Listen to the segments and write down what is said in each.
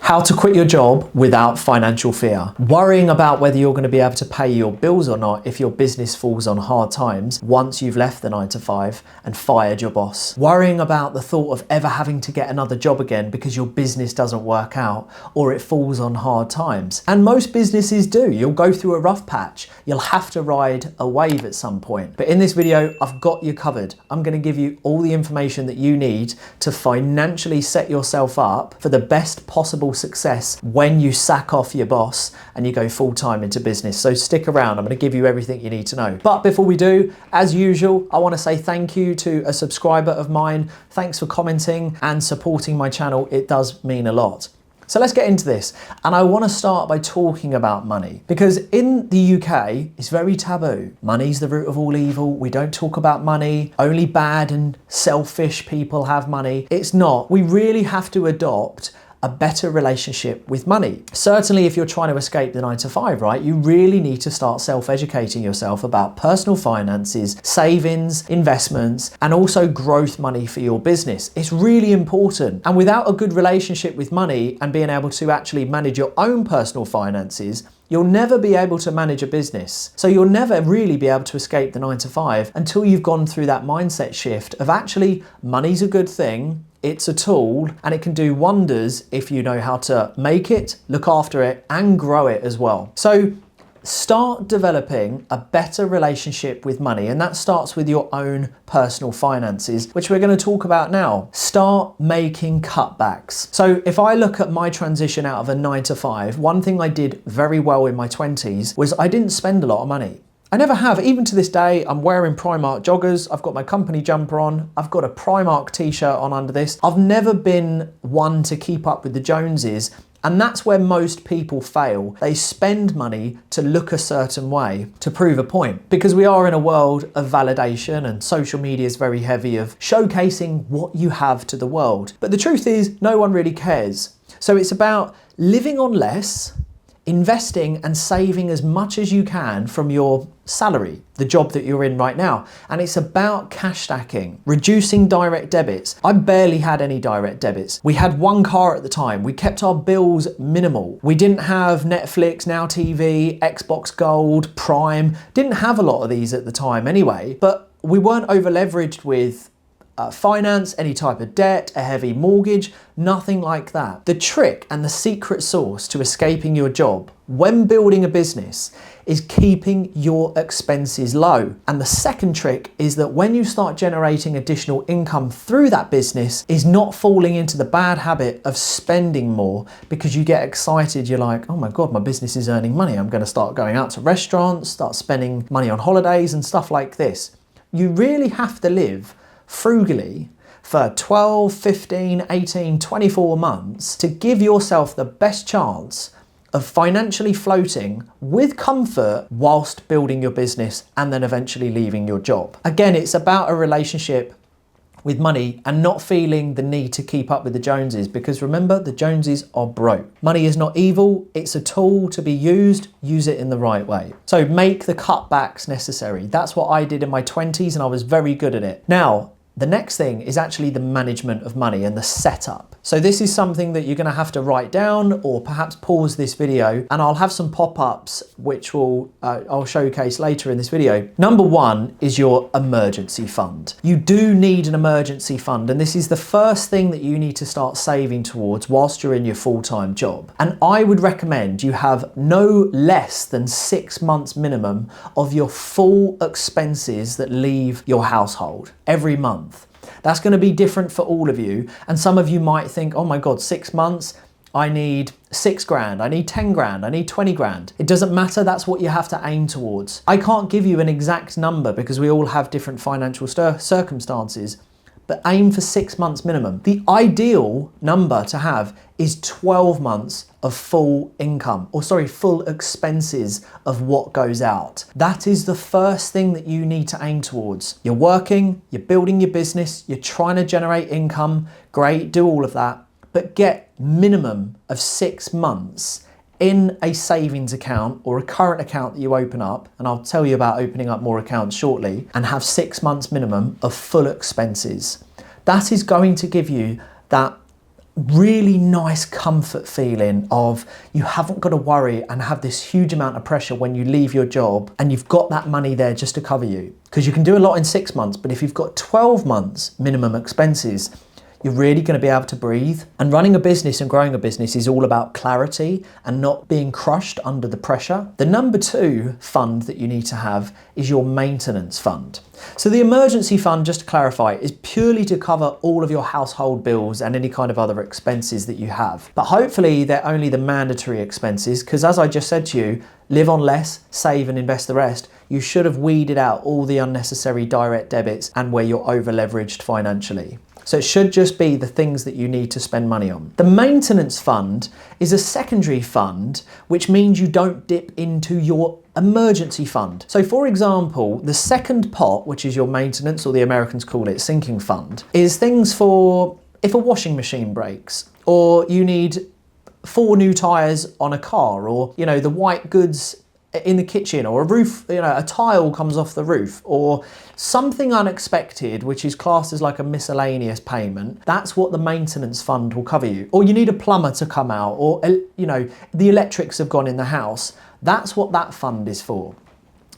How to quit your job without financial fear. Worrying about whether you're going to be able to pay your bills or not if your business falls on hard times once you've left the 9 to 5 and fired your boss. Worrying about the thought of ever having to get another job again because your business doesn't work out or it falls on hard times. And most businesses do. You'll go through a rough patch. You'll have to ride a wave at some point. But in this video, I've got you covered. I'm going to give you all the information that you need to financially set yourself up for the best possible success when you sack off your boss and you go full-time into business. So stick around, I'm going to give you everything you need to know. But before we do, as usual, I want to say thank you to a subscriber of mine. Thanks for commenting and supporting my channel. It does mean a lot. So let's get into this. And I want to start by talking about money, because in the UK, it's very taboo. Money's the root of all evil. We don't talk about money. Only bad and selfish people have money. It's not. We really have to adopt a better relationship with money. Certainly if you're trying to escape the 9 to 5, right, you really need to start self-educating yourself about personal finances, savings, investments, and also growth money for your business. It's really important. And without a good relationship with money and being able to actually manage your own personal finances, you'll never be able to manage a business. So you'll never really be able to escape the 9 to 5 until you've gone through that mindset shift of actually money's a good thing, it's a tool, and it can do wonders if you know how to make it, look after it, and grow it as well. So start developing a better relationship with money, and that starts with your own personal finances, which we're going to talk about now. Start making cutbacks. So if I look at my transition out of a 9 to 5, one thing I did very well in my 20s was I didn't spend a lot of money. I never have. Even to this day, I'm wearing Primark joggers. I've got my company jumper on. I've got a Primark t-shirt on under this. I've never been one to keep up with the Joneses. And that's where most people fail. They spend money to look a certain way, to prove a point. Because we are in a world of validation, and social media is very heavy of showcasing what you have to the world. But the truth is, no one really cares. So it's about living on less, investing and saving as much as you can from your salary, the job that you're in right now. And it's about cash stacking, reducing direct debits. I barely had any direct debits. We had one car at the time. We kept our bills minimal. We didn't have Netflix, Now TV, Xbox Gold, Prime. Didn't have a lot of these at the time anyway, but we weren't over leveraged with finance, any type of debt, a heavy mortgage, nothing like that. The trick and the secret sauce to escaping your job when building a business is keeping your expenses low. And the second trick is that when you start generating additional income through that business, is not falling into the bad habit of spending more because you get excited. You're like, oh my God, my business is earning money. I'm going to start going out to restaurants, start spending money on holidays and stuff like this. You really have to live frugally for 12, 15, 18, 24 months to give yourself the best chance of financially floating with comfort whilst building your business and then eventually leaving your job. Again, it's about a relationship with money and not feeling the need to keep up with the Joneses, because remember, the Joneses are broke. Money is not evil, it's a tool to be used, use it in the right way. So make the cutbacks necessary. That's what I did in my 20s and I was very good at it. Now, the next thing is actually the management of money and the setup. So this is something that you're going to have to write down or perhaps pause this video, and I'll have some pop-ups which I'll showcase later in this video. Number one is your emergency fund. You do need an emergency fund, and this is the first thing that you need to start saving towards whilst you're in your full-time job. And I would recommend you have no less than 6 months minimum of your full expenses that leave your household every month. That's going to be different for all of you. And some of you might think, oh my God, 6 months, I need 6 grand, I need 10 grand, I need 20 grand. It doesn't matter, that's what you have to aim towards. I can't give you an exact number because we all have different financial circumstances, but aim for 6 months minimum. The ideal number to have is 12 months of full income, or sorry, full expenses of what goes out. That is the first thing that you need to aim towards. You're working, you're building your business, you're trying to generate income, great, do all of that, but get minimum of 6 months in a savings account or a current account that you open up, and I'll tell you about opening up more accounts shortly, and have 6 months minimum of full expenses. That is going to give you that really nice comfort feeling of you haven't got to worry and have this huge amount of pressure when you leave your job, and you've got that money there just to cover you. Because you can do a lot in 6 months, but if you've got 12 months minimum expenses, you're really going to be able to breathe. And running a business and growing a business is all about clarity and not being crushed under the pressure. The number 2 fund that you need to have is your maintenance fund. So the emergency fund, just to clarify, is purely to cover all of your household bills and any kind of other expenses that you have. But hopefully they're only the mandatory expenses, because as I just said to you, live on less, save and invest the rest. You should have weeded out all the unnecessary direct debits and where you're over leveraged financially. So it should just be the things that you need to spend money on. The maintenance fund is a secondary fund, which means you don't dip into your emergency fund. So for example, the second pot, which is your maintenance, or the Americans call it sinking fund, is things for if a washing machine breaks, or you need 4 new tires on a car, or the white goods in the kitchen, or a roof, a tile comes off the roof, or something unexpected, which is classed as like a miscellaneous payment. That's what the maintenance fund will cover you. Or you need a plumber to come out, or the electrics have gone in the house. That's what that fund is for.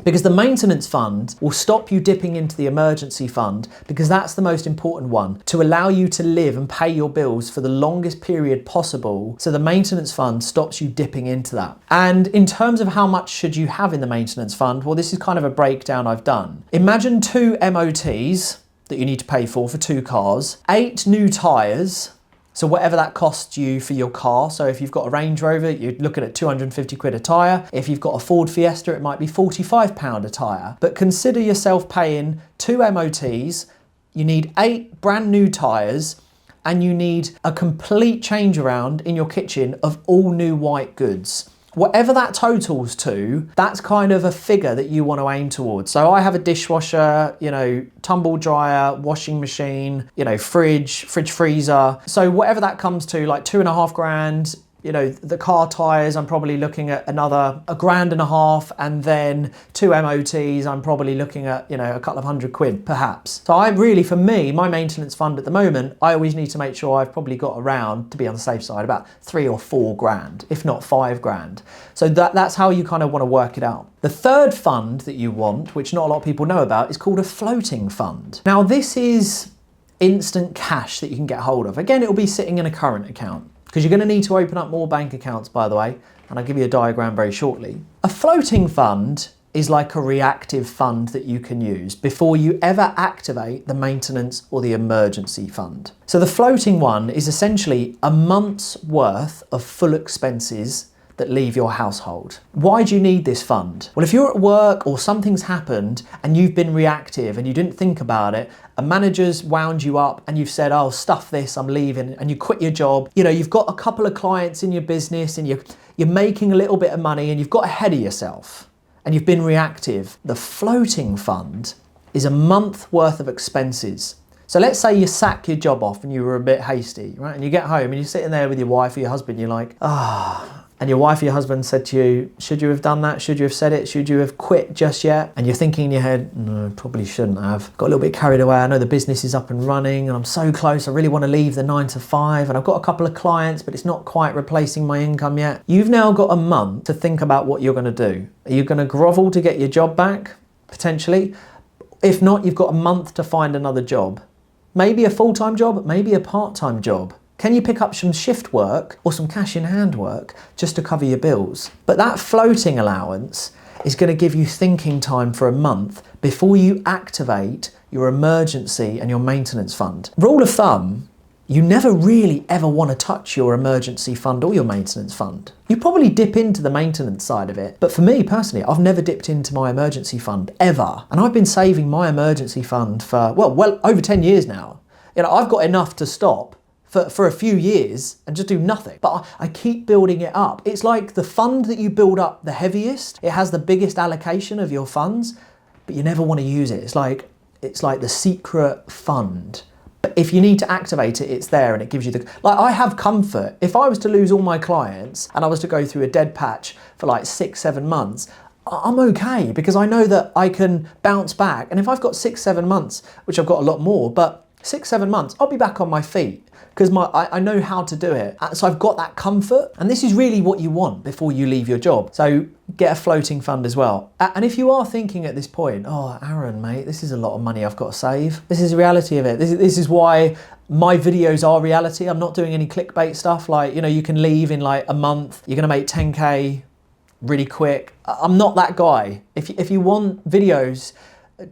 Because the maintenance fund will stop you dipping into the emergency fund, because that's the most important one, to allow you to live and pay your bills for the longest period possible. So the maintenance fund stops you dipping into that. And in terms of how much should you have in the maintenance fund, well, this is kind of a breakdown I've done. Imagine 2 MOTs that you need to pay for 2 cars, 8 new tyres. So whatever that costs you for your car. So if you've got a Range Rover, you're looking at 250 quid a tyre. If you've got a Ford Fiesta, it might be £45 a tyre. But consider yourself paying 2 MOTs, you need 8 brand new tyres, and you need a complete change around in your kitchen of all new white goods. Whatever that totals to, that's kind of a figure that you want to aim towards. So I have a dishwasher, tumble dryer, washing machine, fridge, freezer. So whatever that comes to, like 2.5 grand. The car tyres, I'm probably looking at another £1.5 grand, and then 2 MOTs, I'm probably looking at, a couple of £100 quid perhaps. So for me, my maintenance fund at the moment, I always need to make sure I've probably got around, to be on the safe side, about 3 or 4 grand, if not 5 grand. So that's how you kind of want to work it out. The third fund that you want, which not a lot of people know about, is called a floating fund. Now this is instant cash that you can get hold of. Again, it will be sitting in a current account, because you're going to need to open up more bank accounts, by the way, and I'll give you a diagram very shortly. A floating fund is like a reactive fund that you can use before you ever activate the maintenance or the emergency fund. So the floating one is essentially a month's worth of full expenses that leave your household. Why do you need this fund? Well, if you're at work or something's happened and you've been reactive and you didn't think about it, a manager's wound you up and you've said, oh, stuff this, I'm leaving, and you quit your job. You've got a couple of clients in your business and you're making a little bit of money and you've got ahead of yourself and you've been reactive. The floating fund is a month worth of expenses. So let's say you sack your job off and you were a bit hasty, right? And you get home and you're sitting there with your wife or your husband, you're like, and your wife or your husband said to you, should you have done that? Should you have said it? Should you have quit just yet? And you're thinking in your head, no, probably shouldn't have. Got a little bit carried away. I know the business is up and running and I'm so close. I really want to leave the 9 to 5 and I've got a couple of clients, but it's not quite replacing my income yet. You've now got a month to think about what you're going to do. Are you going to grovel to get your job back? Potentially. If not, you've got a month to find another job. Maybe a full-time job, maybe a part-time job. Can you pick up some shift work or some cash in hand work just to cover your bills? But that floating allowance is going to give you thinking time for a month before you activate your emergency and your maintenance fund. Rule of thumb, you never really ever want to touch your emergency fund or your maintenance fund. You probably dip into the maintenance side of it. But for me personally, I've never dipped into my emergency fund ever. And I've been saving my emergency fund for, well over 10 years now. I've got enough to stop for a few years and just do nothing. But I keep building it up. It's like the fund that you build up the heaviest, it has the biggest allocation of your funds, but you never want to use it. It's like the secret fund. But if you need to activate it, it's there and it gives you I have comfort. If I was to lose all my clients and I was to go through a dead patch for like 6-7 months, I'm okay because I know that I can bounce back. And if I've got 6-7 months, which I've got a lot more, but 6, 7 months, I'll be back on my feet because I know how to do it. So I've got that comfort. And this is really what you want before you leave your job. So get a floating fund as well. And if you are thinking at this point, oh, Aaron, mate, this is a lot of money I've got to save. This is the reality of it. This is why my videos are reality. I'm not doing any clickbait stuff like, you know, you can leave in like a month, you're gonna make 10K really quick. I'm not that guy. If you want videos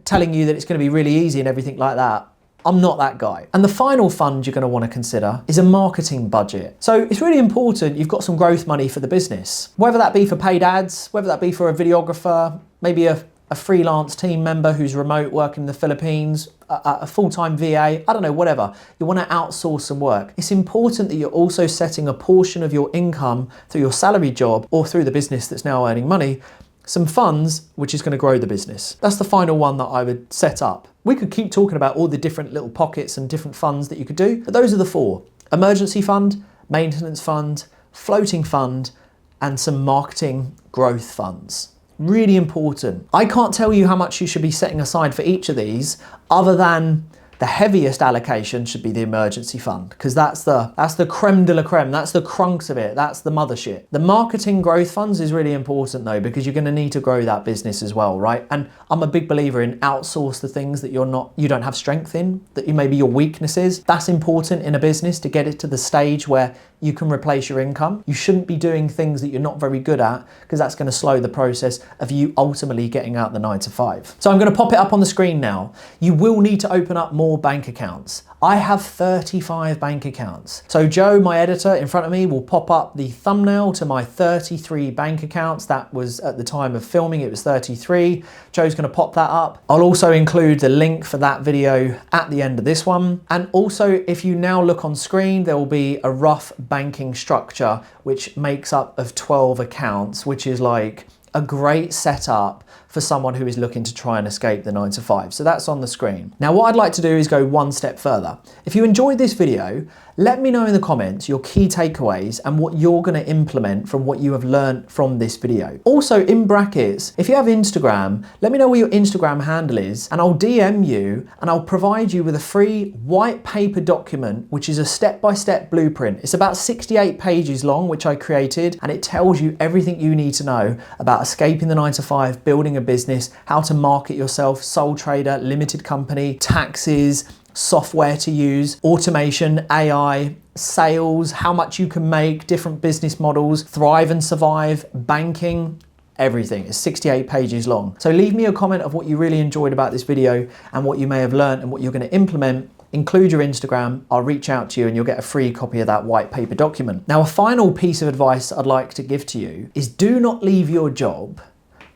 telling you that it's gonna be really easy and everything like that, I'm not that guy. And the final fund you're gonna wanna consider is a marketing budget. So it's really important you've got some growth money for the business, whether that be for paid ads, whether that be for a videographer, maybe a freelance team member who's remote working in the Philippines, a full-time VA, I don't know, whatever. You want to outsource some work. It's important that you're also setting a portion of your income through your salary job or through the business that's now earning money, some funds, which is going to grow the business. That's the final one that I would set up. We could keep talking about all the different little pockets and different funds that you could do, but those are the 4. Emergency fund, maintenance fund, floating fund, and some marketing growth funds. Really important. I can't tell you how much you should be setting aside for each of these other than the heaviest allocation should be the emergency fund because that's the creme de la creme, that's the crunks of it, that's the mothership. The marketing growth funds is really important though because you're going to need to grow that business as well, right? And I'm a big believer in outsource the things that you don't have strength in, that maybe your weaknesses. That's important in a business to get it to the stage where you can replace your income. You shouldn't be doing things that you're not very good at because that's going to slow the process of you ultimately getting out the 9 to 5. So I'm going to pop it up on the screen now. You will need to open up more bank accounts. I have 35 bank accounts. So Joe, my editor in front of me, will pop up the thumbnail to my 33 bank accounts. That was at the time of filming, it was 33. Joe's going to pop that up. I'll also include the link for that video at the end of this one. And also, if you now look on screen, there will be a rough banking structure which makes up of 12 accounts, which is like a great setup for someone who is looking to try and escape the 9 to 5. So that's on the screen. Now what I'd like to do is go one step further. If you enjoyed this video, let me know in the comments your key takeaways and what you're going to implement from what you have learned from this video. Also in brackets, if you have Instagram, let me know what your Instagram handle is and I'll DM you and I'll provide you with a free white paper document, which is a step-by-step blueprint. It's about 68 pages long, which I created, and it tells you everything you need to know about escaping the 9 to 5, building a business, how to market yourself, sole trader, limited company, taxes, software to use, automation, AI, sales, how much you can make, different business models, thrive and survive, banking, everything. It's 68 pages long. So leave me a comment of what you really enjoyed about this video and what you may have learned and what you're going to implement. Include your Instagram, I'll reach out to you and you'll get a free copy of that white paper document. Now, a final piece of advice I'd like to give to you is do not leave your job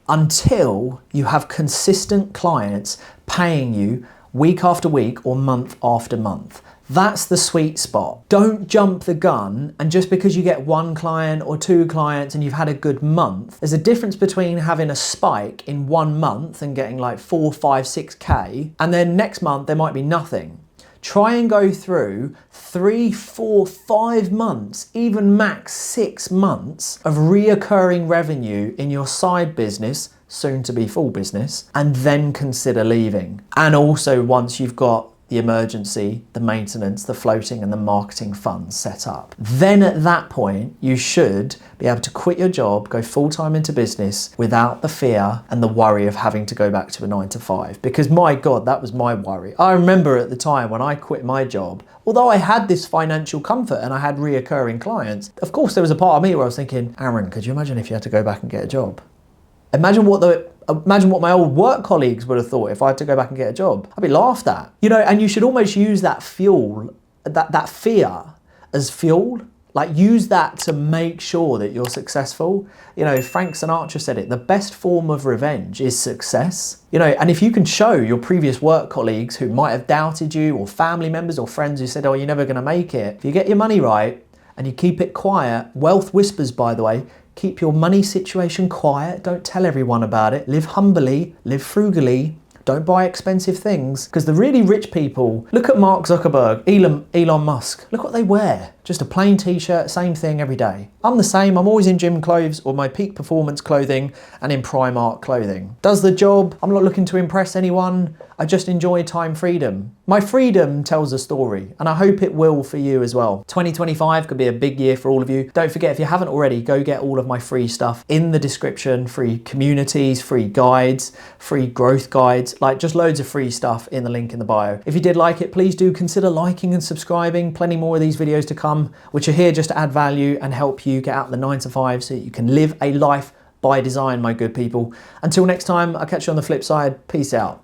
until you have consistent clients paying you week after week or month after month. That's the sweet spot. Don't jump the gun, and just because you get 1 client or 2 clients and you've had a good month, there's a difference between having a spike in 1 month and getting like 4, 5, 6K, and then next month there might be nothing. Try and go through 3, 4, 5 months, even max 6 months of reoccurring revenue in your side business, soon to be full business, and then consider leaving. And also once you've got the emergency, the maintenance, the floating and the marketing funds set up. Then at that point, you should be able to quit your job, go full-time into business without the fear and the worry of having to go back to a 9 to 5. Because my God, that was my worry. I remember at the time when I quit my job, although I had this financial comfort and I had reoccurring clients, of course there was a part of me where I was thinking, Aaron, could you imagine if you had to go back and get a job? Imagine what my old work colleagues would have thought if I had to go back and get a job. I'd be laughed at. You know, and you should almost use that fuel, that fear as fuel. Like use that to make sure that you're successful. You know, Frank Sinatra said it, the best form of revenge is success. You know, and if you can show your previous work colleagues who might have doubted you, or family members or friends who said, oh, you're never gonna make it. If you get your money right and you keep it quiet, wealth whispers, by the way, keep your money situation quiet. Don't tell everyone about it. Live humbly, live frugally. Don't buy expensive things. Because the really rich people, look at Mark Zuckerberg, Elon Musk. Look what they wear. Just a plain t-shirt, same thing every day. I'm the same. I'm always in gym clothes or my peak performance clothing and in Primark clothing. Does the job. I'm not looking to impress anyone. I just enjoy time freedom. My freedom tells a story, and I hope it will for you as well. 2025 could be a big year for all of you. Don't forget, if you haven't already, go get all of my free stuff in the description. Free communities, free guides, free growth guides, like just loads of free stuff in the link in the bio. If you did like it, please do consider liking and subscribing. Plenty more of these videos to come, which are here just to add value and help you get out the 9 to 5 so that you can live a life by design, my good people. Until next time, I'll catch you on the flip side. Peace out.